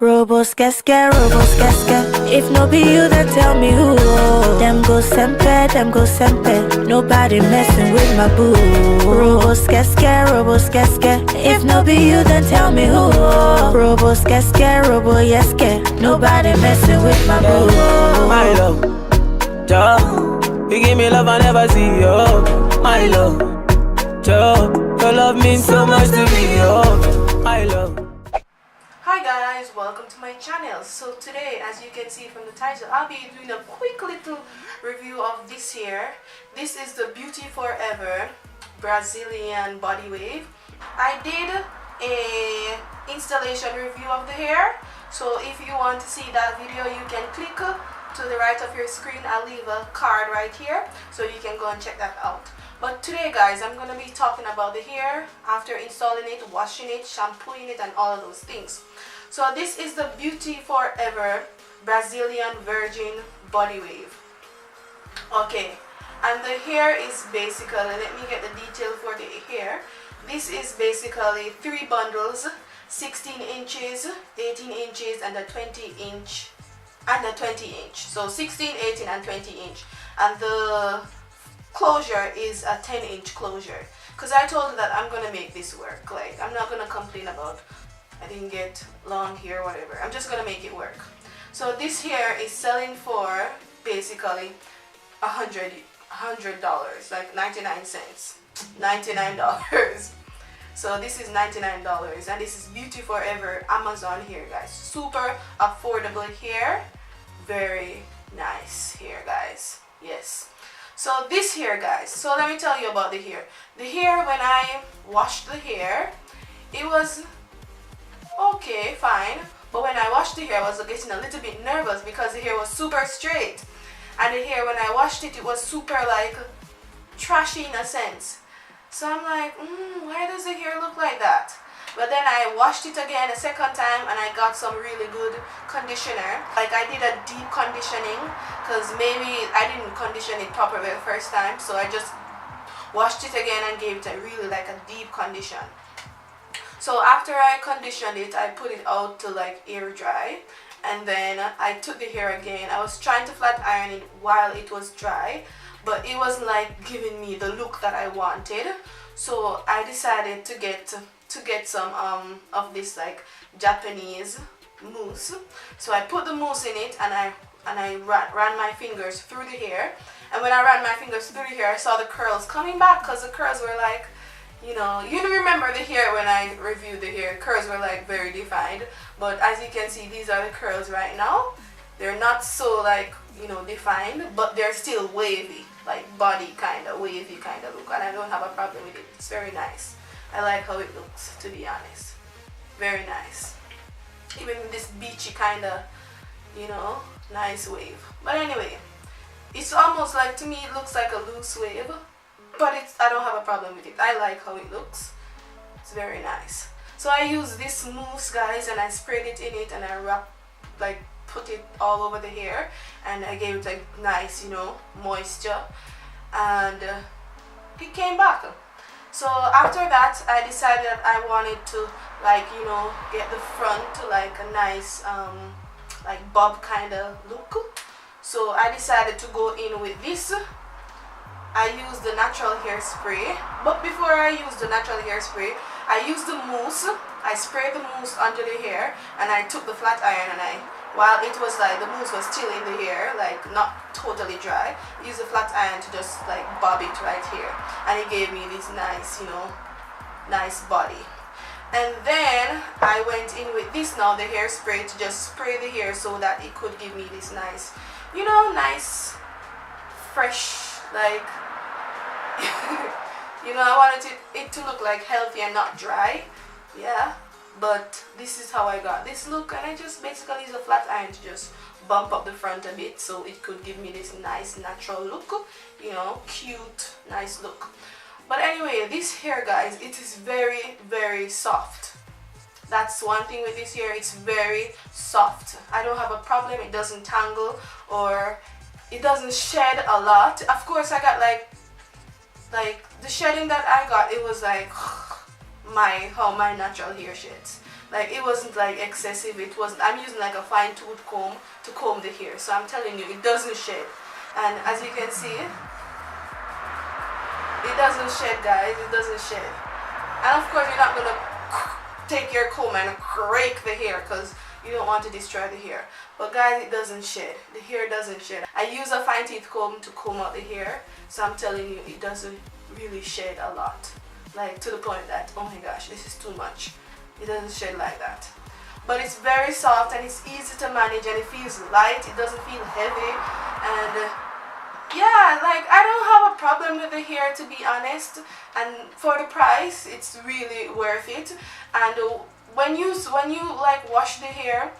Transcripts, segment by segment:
Robos casca, robos casca. If no be you, then tell me who. Them go sempe. Nobody messing with my boo. Robos casca. If no be you, then tell me who. Robos casca, robo yeske. Nobody messing with my boo. My love, Joe, you give me love I never see, yo. My love, Joe, your love means so much to me, yo. My love. Hi guys, welcome to my channel. So today, as you can see from the title, I'll be doing a quick little review of this hair. This is the Beauty Forever Brazilian Body Wave. I did a installation review of the hair, so if you want to see that video, you can click to the right of your screen. I'll leave a card right here so you can go and check that out. But today guys, I'm gonna be talking about the hair after installing it, washing it, shampooing it, and all of those things. So this is the Beauty Forever Brazilian Virgin Body Wave. Okay, and the hair is basically, let me get the detail for the hair. This is basically 3 bundles, 16 inches, 18 inches, and a 20 inch. So 16, 18, and 20 inch. And the closure is a 10-inch closure, because I told her that I'm gonna make this work. Like, I'm not gonna complain about I didn't get long hair, whatever. I'm just gonna make it work. So this hair is selling for basically $100, like 99 cents, $99. So this is $99, and this is Beauty Forever Amazon hair, guys. Super affordable hair, very nice hair, guys. Yes. So this hair, guys, so let me tell you about the hair. The hair, when I washed the hair, it was okay, fine. But when I washed the hair, I was getting a little bit nervous because the hair was super straight. And the hair, when I washed it, it was super like trashy in a sense. So I'm like, why does the hair look like that? But then I washed it again a second time, and I got some really good conditioner. Like, I did a deep conditioning because maybe I didn't condition it properly the first time, so I just washed it again and gave it a really like a deep condition. So after I conditioned it, I put it out to like air dry, and then I took the hair again. I was trying to flat iron it while it was dry, but it wasn't like giving me the look that I wanted. So I decided to get some of this like Japanese mousse. So I put the mousse in it, and I ran my fingers through the hair. And when I ran my fingers through the hair, I saw the curls coming back, because the curls were like, you know, you remember the hair when I reviewed the hair, curls were like very defined. But as you can see, these are the curls right now. They're not so like, you know, defined, but they're still wavy, like body kind of wavy kind of look, and I don't have a problem with it. It's very nice. I like how it looks, to be honest. Very nice. Even with this beachy kind of, you know, nice wave. But anyway, it's almost like, to me, it looks like a loose wave. But I don't have a problem with it. I like how it looks. It's very nice. So I use this mousse, guys, and I sprayed it in it, and I put it all over the hair, and I gave it a nice, you know, moisture, and it came back. So after that, I decided that I wanted to, like, you know, get the front to like a nice like bob kind of look. So I decided to go in with this. I used the natural hairspray, but before I used the natural hairspray, I used the mousse. I sprayed the mousse under the hair, and I took the flat iron, and while it was like the mousse was still in the hair, like not totally dry, I used the flat iron to just like bob it right here, and it gave me this nice, you know, nice body. And then I went in with this now, the hairspray, to just spray the hair so that it could give me this nice, you know, nice fresh, like you know, I wanted it to look like healthy and not dry. Yeah, but this is how I got this look, and I just basically use a flat iron to just bump up the front a bit so it could give me this nice natural look, you know, cute, nice look. But anyway, this hair, guys, it is very, very soft. That's one thing with this hair, it's very soft. I don't have a problem. It doesn't tangle, or it doesn't shed a lot. Of course, I got like the shedding that I got, it was like how my natural hair sheds. Like it wasn't like excessive. It wasn't. I'm using like a fine tooth comb to comb the hair. So I'm telling you, it doesn't shed. And as you can see, it doesn't shed, guys. It doesn't shed. And of course, you're not gonna take your comb and rake the hair because you don't want to destroy the hair. But guys, it doesn't shed. The hair doesn't shed. I use a fine teeth comb to comb out the hair, so I'm telling you, it doesn't really shed a lot. Like to the point that, oh my gosh, this is too much. It doesn't shed like that. But it's very soft and it's easy to manage and it feels light. It doesn't feel heavy. And yeah, like I don't have a problem with the hair, to be honest. And for the price, it's really worth it. And when you like wash the hair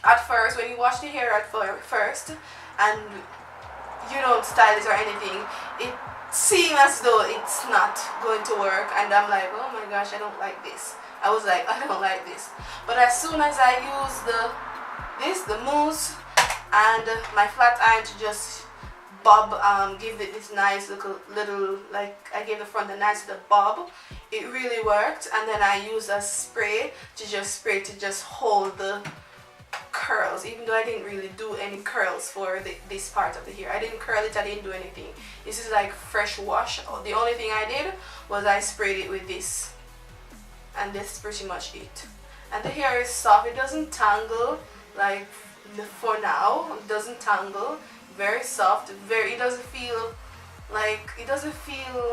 at first, when you wash the hair at first and you don't style it or anything, it seems as though it's not going to work. And I'm like, oh my gosh, I don't like this. I was like, I don't like this. But as soon as I use the mousse and my flat iron to just bob, give it this nice little, like I gave the front a nice little bob, it really worked. And then I used a spray to just hold the curls, even though I didn't really do any curls for this part of the hair. I didn't curl it, I didn't do anything. This is like fresh wash. The only thing I did was I sprayed it with this. And that's pretty much it. And the hair is soft. It doesn't tangle like for now. It doesn't tangle. Very soft. It doesn't feel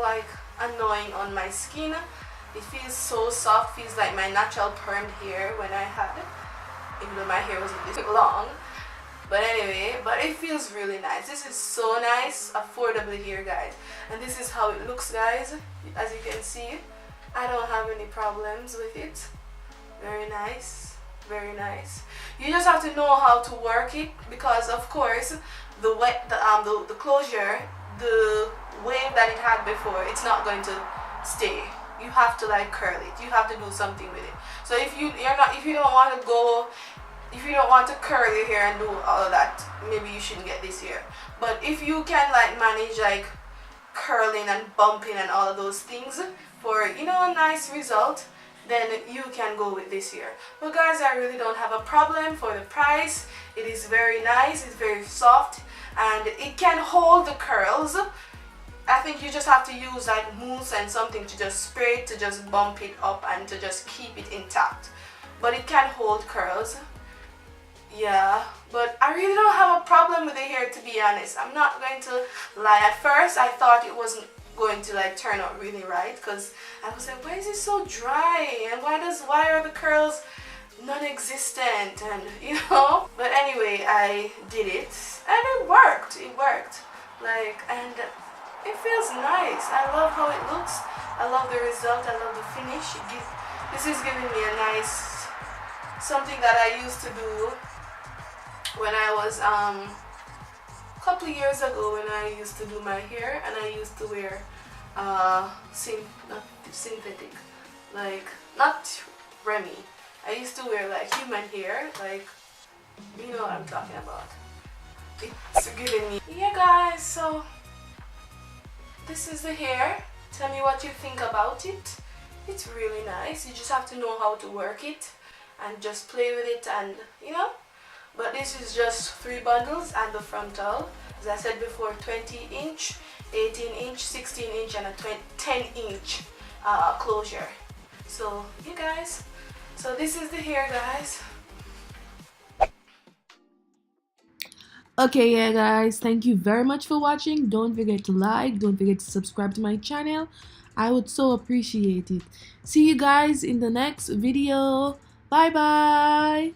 like annoying on my skin. It feels so soft. Feels like my natural permed hair when I had it, even though my hair wasn't this long. But anyway, but it feels really nice. This is so nice, affordable here, guys. And this is how it looks, guys. As you can see, I don't have any problems with it. Very nice, very nice. You just have to know how to work it, because of course the closure, the wave that it had before, it's not going to stay. You have to like curl it. You have to do something with it. So if you don't want to curl your hair and do all of that, maybe you shouldn't get this hair. But if you can like manage like curling and bumping and all of those things for, you know, a nice result, then you can go with this here. But guys, I really don't have a problem for the price. It is very nice, it's very soft, and it can hold the curls. I think you just have to use like mousse and something to just spray it, to just bump it up and to just keep it intact. But it can hold curls. Yeah, but I really don't have a problem with the hair, to be honest. I'm not going to lie. At first I thought it wasn't going to like turn out really right, because I was like, why is it so dry, and why are the curls non-existent, and you know. But anyway, I did it and it worked. Like, and it feels nice. I love how it looks. I love the result. I love the finish. This is giving me a nice, something that I used to do when I was a couple of years ago, when I used to do my hair, and I used to wear not synthetic, like not Remy. I used to wear like human hair, like, you know what I'm talking about. It's giving me, yeah guys, so this is the hair. Tell me what you think about it. It's really nice. You just have to know how to work it and just play with it, and you know. But this is just 3 bundles and the frontal, as I said before, 20-inch, 18-inch, 16-inch, and a 10-inch closure. So you guys, so this is the hair, guys. Okay, yeah guys, thank you very much for watching. Don't forget to like, don't forget to subscribe to my channel. I would so appreciate it. See you guys in the next video. Bye bye.